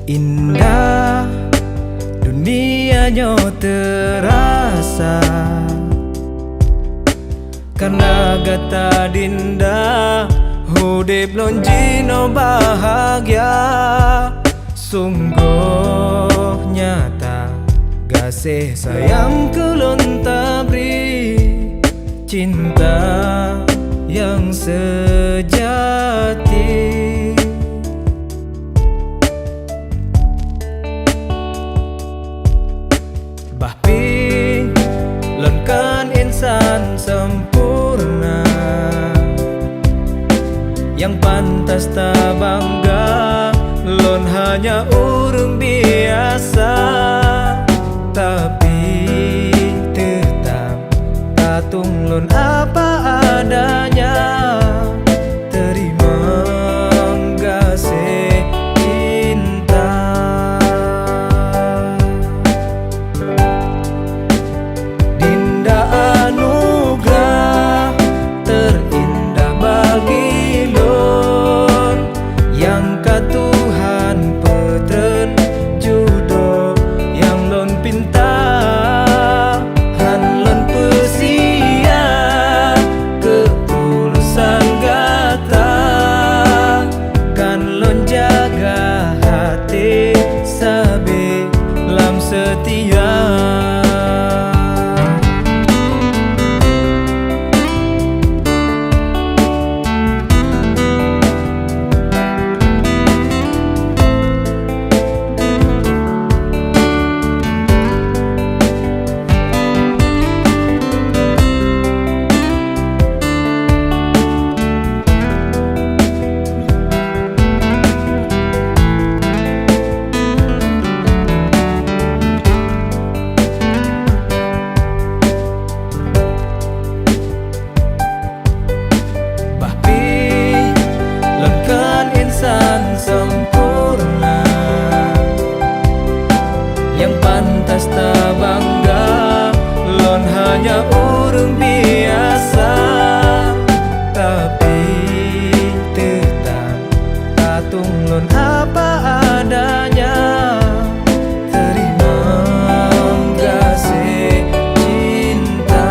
Indah dunianya terasa karena gata dinda hudip lonjino bahagia. Sungguh nyata kasih sayang kulon tabri, cinta yang sejati. Bahpi lonkan insan sempurna yang pantas tak bangga, lon hanya urung biasa, tapi tetap tatung lon apa adanya. Terima kasih cinta. Dinda anugerah terindah bagi lon yang ka Tuhan petren judo yang lon pinta. Han lon pesia ketulusan gata, kan lon jaga hati sabe lam setia. Insan sempurna yang pantas tak bangga, lon hanya urung biasa, tapi tetap tatung lon apa adanya. Terima kasih cinta.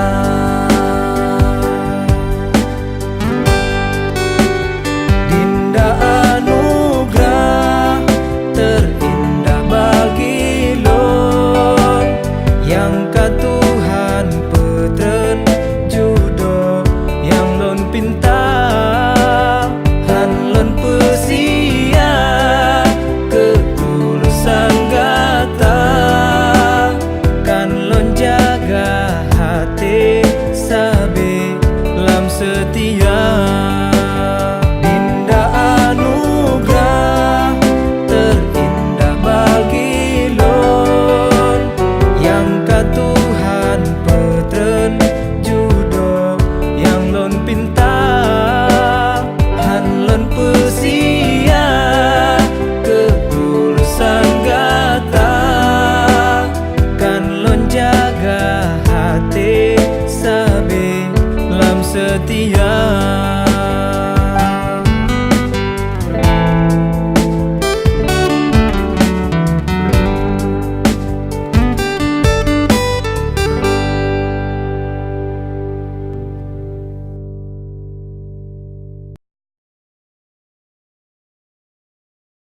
Dinda anugerah terindah bagi lon yang ka Tuhan petren judo yang lon pinta. Han lon pesia ketulusan gata, kan lon jaga hati sabe lam setia. Dinda anugerah terindah bagi lon yang ka Tuhan petren judo yang lon pinta. Han lon pesia ketulusan gata, kan lon jaga hati sabe lam setia.